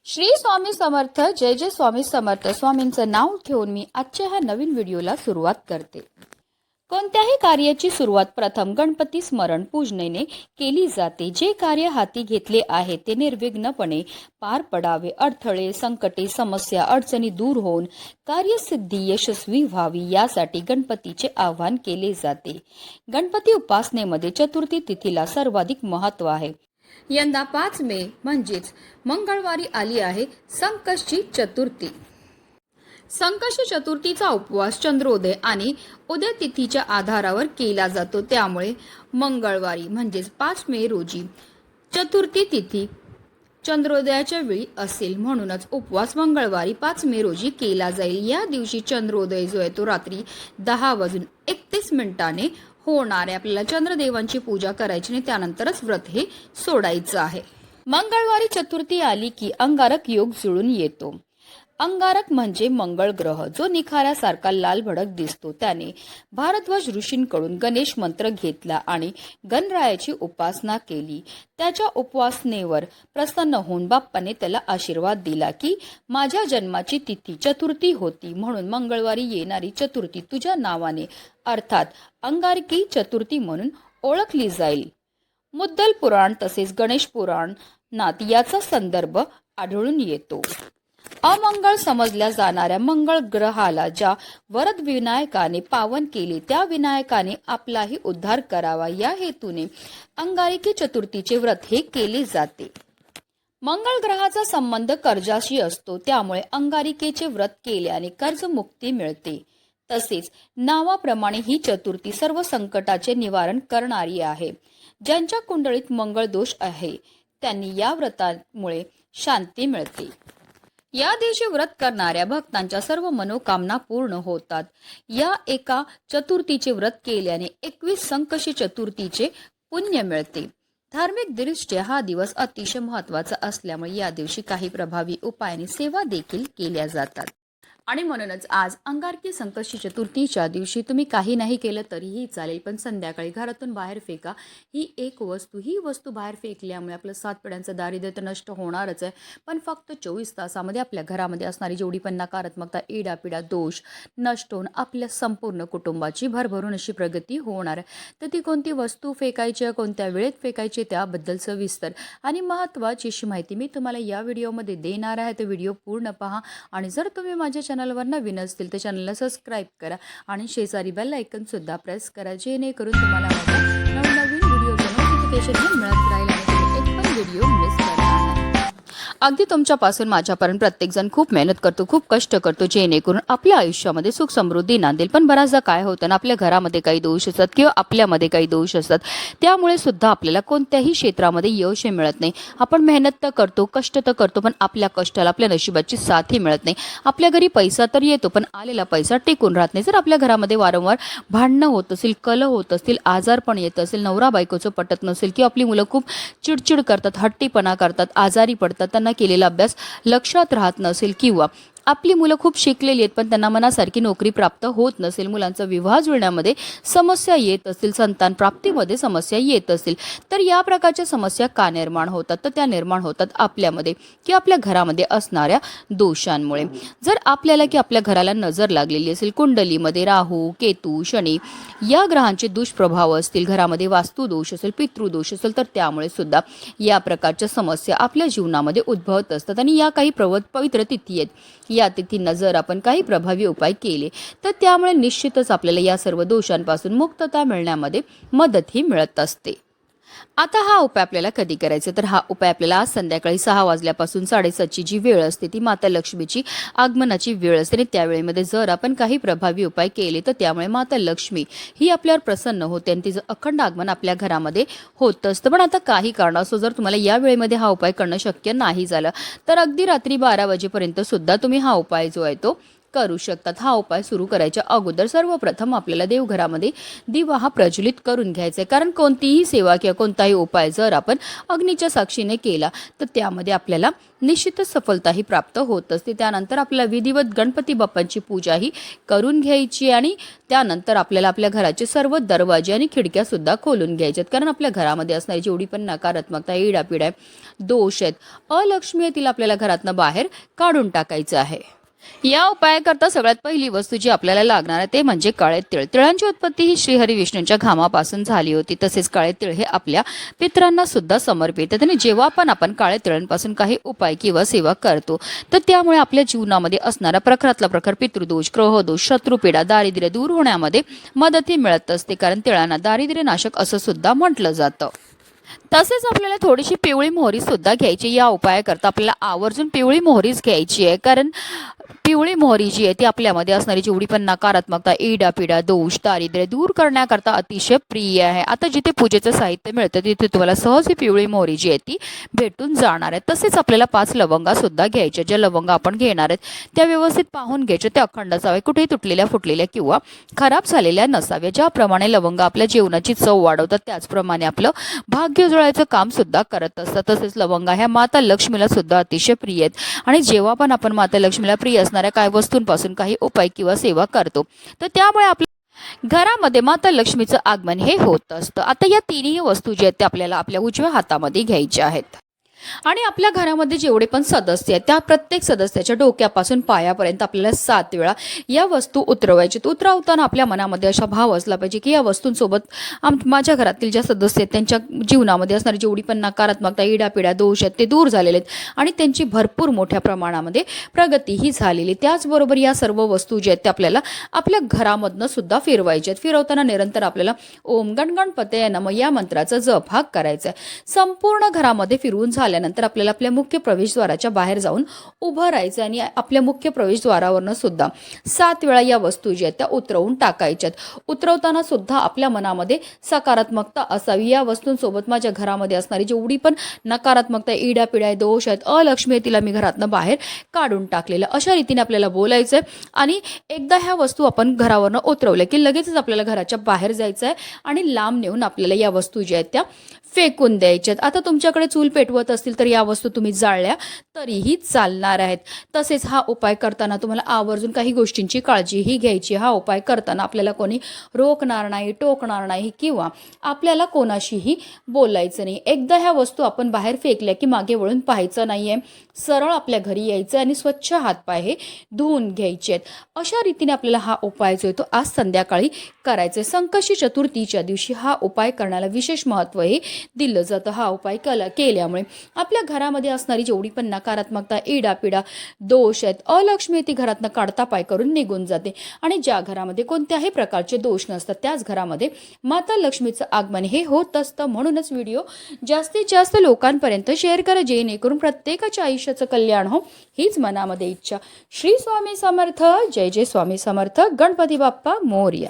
श्री स्वामी समर्थ. जय जय स्वामी समर्थ. स्वामींचं नाव घेऊन मी आजच्या ह्या नवीन व्हिडिओला सुरुवात करते. कोणत्याही कार्याची सुरुवात प्रथम गणपती स्मरण पूजनेने केली जाते. जे कार्य हाती घेतले आहे ते निर्विघ्नपणे पार पडावे. अडथळे, संकटे, समस्या, अडचणी दूर होऊन कार्यसिद्धी यशस्वी व्हावी यासाठी गणपतीचे आवाहन केले जाते. गणपती उपासनेमध्ये चतुर्थी तिथीला सर्वाधिक महत्त्व आहे. यंदा 5 मे म्हणजेच मंगळवारी आली आहे संकष्टी चतुर्थी. संकष्टी चतुर्थीचा उपवास चंद्रोदय आणि उदय तिथीच्या आधारावर केला जातो. त्यामुळे मंगळवारी म्हणजेच 5 मे रोजी चतुर्थी तिथी चंद्रोदयाच्या वेळी असेल. म्हणूनच उपवास मंगळवारी 5 मे रोजी केला जाईल. या दिवशी चंद्रोदय जो आहे तो रात्री 10:31 होणार आहे. आपल्याला चंद्रदेवांची पूजा करायची आणि त्यानंतरच व्रत हे सोडायचं आहे. मंगळवारी चतुर्थी आली की अंगारक योग जुळून येतो. अंगारक म्हणजे मंगळ ग्रह, जो निखाऱ्यासारखा लाल भडक दिसतो. त्याने भारद्वाज ऋषींकडून गणेश मंत्र घेतला आणि गणरायाची उपासना केली. त्याच्या उपासनेवर प्रसन्न होऊन बाप्पाने त्याला आशीर्वाद दिला की माझ्या जन्माची तिथी चतुर्थी होती, म्हणून मंगळवारी येणारी चतुर्थी तुझ्या नावाने अर्थात अंगारकी चतुर्थी म्हणून ओळखली जाईल. मुद्दल पुराण तसेच गणेश पुराणात याचा संदर्भ आढळून येतो. अमंगळ समजल्या जाणाऱ्या मंगळ ग्रहाला ज्या वरद विनायकाने पावन केले त्या विनायकाने आपलाही उद्धार करावा या हेतूने अंगारकी चतुर्थीचे व्रत हे केले जाते. मंगळ ग्रहाचा संबंध कर्जाशी असतो, त्यामुळे अंगारिकेचे व्रत केल्याने कर्जमुक्ती मिळते. तसेच नावाप्रमाणे ही चतुर्थी सर्व संकटाचे निवारण करणारी आहे. ज्यांच्या कुंडलीत मंगळ दोष आहे त्यांनी या व्रतामुळे शांती मिळते. या दिवशी व्रत करणाऱ्या भक्तांच्या सर्व मनोकामना पूर्ण होतात. या एका चतुर्थीचे व्रत केल्याने 21 संकष्टी चतुर्थीचे पुण्य मिळते. धार्मिक दृष्ट्या हा दिवस अतिशय महत्त्वाचा असल्यामुळे या दिवशी काही प्रभावी उपायाने सेवा देखील केल्या जातात. आणि म्हणूनच आज अंगारकी संकष्टी चतुर्थीच्या दिवशी तुम्ही काही नाही केलं तरीही चालेल, पण संध्याकाळी घरातून बाहेर फेका ही वस्तू बाहेर फेकल्यामुळे आपलं 7 पिढ्यांचं दारिद्र्य तर नष्ट होणारच आहे, पण फक्त 24 तासामध्ये आपल्या घरामध्ये असणारी जेवढी पण नकारात्मकता, इडापिडा, दोष नष्ट होऊन आपल्या संपूर्ण कुटुंबाची भरभरून अशी प्रगती होणार आहे. तर ती कोणती वस्तू फेकायची, कोणत्या वेळेत फेकायची त्याबद्दल सविस्तर आणि महत्त्वाची अशी माहिती मी तुम्हाला या व्हिडिओमध्ये देणार आहे. तर व्हिडिओ पूर्ण पहा आणि जर तुम्ही माझ्या चॅनलवर नवीन असतील तर चॅनलला सबस्क्राईब करा आणि शेजारी बेल आयकॉन सुद्धा प्रेस करा, जेणेकरून तुम्हाला माझ्या नवनवीन व्हिडिओचं नोटिफिकेशन मिळत राहील आणि तुम्ही एक पण व्हिडिओ मिस करणार नाही. अगदी तुमच्यापासून माझ्यापर्यंत प्रत्येकजण खूप मेहनत करतो, खूप कष्ट करतो, जेणेकरून आपल्या आयुष्यामध्ये सुख समृद्धी नांदेल. पण बऱ्याचदा काय होतं ना, आपल्या घरामध्ये काही दोष असतात किंवा आपल्यामध्ये काही दोष असतात, त्यामुळे सुद्धा आपल्याला कोणत्याही क्षेत्रामध्ये यश मिळत नाही. आपण मेहनत तर करतो, कष्ट तर करतो, पण आपल्या कष्टाला आपल्या नशिबाची साथही मिळत नाही. आपल्या घरी पैसा तर येतो, पण आलेला पैसा टिकून राहत नाही. जर आपल्या घरामध्ये वारंवार भांडणं होत असतील, कलह होत असतील, आजार पण येत असेल, नवरा बायकोचं पटत नसेल किंवा आपली मुलं खूप चिडचिड करतात, हट्टीपणा करतात, आजारी पडतात, त्यांना केलेला अभ्यास लक्षात राहत नसेल किंवा आपली मुलं खूप शिकलेली आहेत पण त्यांना मनासारखी नोकरी प्राप्त होत नसेल, मुलांचा विवाह जुळण्यामध्ये समस्या येत असतील, संतान प्राप्तीमध्ये समस्या येत असतील, तर या प्रकारच्या समस्या का निर्माण होतात? तर त्या निर्माण होतात आपल्यामध्ये किंवा आपल्या घरामध्ये असणाऱ्या दोषांमुळे. जर आपल्याला की आपल्या घराला नजर लागलेली असेल, कुंडलीमध्ये राहू, केतू, शनी या ग्रहांचे दुष्प्रभाव असतील, घरामध्ये वास्तुदोष असेल, पितृदोष असेल, तर त्यामुळे सुद्धा या प्रकारच्या समस्या आपल्या जीवनामध्ये उद्भवत असतात. आणि या काही पवित्र तिथी आहेत, या तिथींना जर आपण काही प्रभावी उपाय केले तर त्यामुळे निश्चितच आपल्याला या सर्व दोषांपासून मुक्तता मिळण्यामध्ये मदतही मिळत असते. आता हा उपाय आपल्याला कधी करायचा? तर हा उपाय आपल्याला आज संध्याकाळी 6 वाजल्यापासून 7:30ची जी वेळ असते ती माता लक्ष्मीची आगमनाची वेळ असते. आणि त्यावेळेमध्ये जर आपण काही प्रभावी उपाय केले तर त्यामुळे माता लक्ष्मी ही आपल्यावर प्रसन्न होते आणि तिचं अखंड आगमन आपल्या घरामध्ये होत असतं. पण आता काही कारणास्तव जर तुम्हाला या वेळेमध्ये हा उपाय करणं शक्य नाही झालं तर अगदी रात्री 12 वाजेपर्यंत सुद्धा तुम्ही हा उपाय जो आहे तो करू शकतात. हा उपाय सुरू करायच्या अगोदर सर्वप्रथम आपल्याला देवघरामध्ये दिवा हा प्रज्वलित करून घ्यायचा आहे. कारण कोणतीही सेवा किंवा कोणताही उपाय जर आपण अग्नीच्या साक्षीने केला तर त्यामध्ये आपल्याला निश्चितच सफलताही प्राप्त होत असते. त्यानंतर आपल्याला विधिवत गणपती बाप्पांची पूजाही करून घ्यायची आणि त्यानंतर आपल्याला आपल्या घराचे सर्व दरवाजे आणि खिडक्या सुद्धा खोलून घ्यायच्यात. कारण आपल्या घरामध्ये असणारी जेवढी पण नकारात्मकता, इडापिडा, दोष आहेत, अलक्ष्मी आहे, तिला आपल्याला घरातनं बाहेर काढून टाकायचं आहे. या उपायाकरता सगळ्यात पहिली वस्तू जी आपल्याला लागणार आहे ते म्हणजे काळे तीळ. तिळांची उत्पत्ती ही श्रीहरी विष्णूंच्या घामापासून झाली होती. तसेच काळे तीळ हे आपल्या पितरांना सुद्धा समर्पित आहेत. आणि जेव्हा पण आपण काळे तिळांपासून काही उपाय किंवा सेवा करतो तर त्यामुळे आपल्या जीवनामध्ये असणारा प्रखरातला प्रखर पितृदोष, ग्रहदोष, शत्रुपीडा, दारिद्र्य दूर होण्यामध्ये मदतही मिळत असते. कारण तिळांना दारिद्र्य नाशक असं सुद्धा म्हटलं जातं. तसेच आपल्याला थोडीशी पिवळी मोहरी सुद्धा घ्यायची. या उपायाकरता आपल्याला आवर्जून पिवळी मोहरीच घ्यायची आहे. कारण पिवळी मोहरी जी आहे ती आपल्यामध्ये असणारी जेवढी पण नकारात्मकता, इडापिडा, दोष, दारिद्र्य दूर करण्याकरता अतिशय प्रिय आहे. आता जिथे पूजेचं साहित्य मिळतं तिथे तुम्हाला सहज ही पिवळी मोहरी जी आहे ती भेटून जाणार आहे. तसेच आपल्याला 5 लवंगा सुद्धा घ्यायच्या. ज्या लवंगा आपण घेणार आहेत त्या व्यवस्थित पाहून घ्यायच्या. त्या अखंड असाव्या, कुठेही तुटलेल्या, फुटलेल्या किंवा खराब झालेल्या नसाव्या. ज्याप्रमाणे लवंगा आपल्या जेवणाची चव वाढवतात त्याचप्रमाणे आपलं भाग्य जुळायचं काम सुद्धा करत असतात. तसेच लवंगा ह्या माता लक्ष्मीला सुद्धा अतिशय प्रिय आहेत. आणि जेव्हा पण आपण माता लक्ष्मीला प्रिय असणाऱ्या काही वस्तूंपासून काही उपाय किंवा सेवा करतो तर त्यामुळे आपल्या घरामध्ये माता लक्ष्मीचं आगमन हे होत असतं. आता या तिन्ही वस्तू ज्या आहेत त्या आपल्याला आपल्या उजव्या हातामध्ये घ्यायच्या आहेत. आणि आपल्या घरामध्ये जेवढे पण सदस्य आहेत त्या प्रत्येक सदस्याच्या डोक्यापासून पायापर्यंत आपल्याला 7 वेळा या वस्तू उतरवायच्या. उतरवताना आपल्या मनामध्ये असा भाव असला पाहिजे की या वस्तूंसोबत माझ्या घरातील ज्या सदस्य आहेत त्यांच्या जीवनामध्ये असणारी जेवढी पण नकारात्मकता, इडापिडा, दोष आहेत ते दूर झालेले आहेत आणि त्यांची भरपूर मोठ्या प्रमाणामध्ये प्रगतीही झालेली. त्याचबरोबर या सर्व वस्तू ज्या आहेत त्या आपल्याला आपल्या घरामधनं सुद्धा फिरवायच्या आहेत. फिरवताना निरंतर आपल्याला ओम गणगणपतये नमः या मंत्राचा जप हा करायचा आहे. संपूर्ण घरामध्ये फिरवून झाल्यानंतर आपल्याला आपल्या मुख्य प्रवेशद्वाराच्या बाहेर जाऊन उभं राहायचं आणि आपल्या मुख्य प्रवेशद्वारावरनं सुद्धा 7 वेळा या वस्तू ज्या आहेत त्या उतरवून टाकायच्यात. उतरवताना सुद्धा आपल्या मनामध्ये सकारात्मकता असावी. या वस्तूंसोबत माझ्या घरामध्ये असणारी जेवढी पण नकारात्मकता, इडापिडा, दोष आहेत, अलक्ष्मी आहे, तिला मी घरातनं बाहेर काढून टाकलेलं, अशा रीतीने आपल्याला बोलायचं आहे. आणि एकदा ह्या वस्तू आपण घरावरनं उतरवल्या की लगेचच आपल्याला घराच्या बाहेर जायचं आहे आणि लांब नेऊन आपल्याला या वस्तू ज्या आहेत त्या फेकून द्यायच्यात. आता तुमच्याकडे चूल पेटवत असतील तर या वस्तू तुम्ही जाळल्या तरीही चालणार आहेत. तसेच हा उपाय करताना तुम्हाला आवर्जून काही गोष्टींची काळजीही घ्यायची. हा उपाय करताना आपल्याला कोणी रोखणार नाही, टोकणार नाही किंवा आपल्याला कोणाशीही बोलायचं नाही. एकदा ह्या वस्तू आपण बाहेर फेकल्या की मागे वळून पाहायचं नाही आहे. सरळ आपल्या घरी यायचं आणि स्वच्छ हातपाय हे धुवून घ्यायचे आहेत. अशा रीतीने आपल्याला हा उपाय जो आहे तो आज संध्याकाळी करायचा आहे. संकष्टी चतुर्थीच्या दिवशी हा उपाय करण्याला विशेष महत्त्व हे दिलं जातं. हा उपाय केल्यामुळे आपल्या घरामध्ये असणारी जेवढी पण नकारात्मकता, इडापिडा, दोष आहेत, अलक्ष्मी ती घरातनं काढता पाय करून निघून जाते. आणि ज्या घरामध्ये कोणत्याही प्रकारचे दोष नसतात त्याच घरामध्ये माता लक्ष्मीचं आगमन हे होत असतं. म्हणूनच व्हिडिओ जास्तीत जास्त लोकांपर्यंत शेअर करा जेणेकरून प्रत्येकाच्या आयुष्याचं कल्याण हो हीच मनामध्ये इच्छा. श्री स्वामी समर्थ. जय जय स्वामी समर्थ. गणपती बाप्पा मोरया.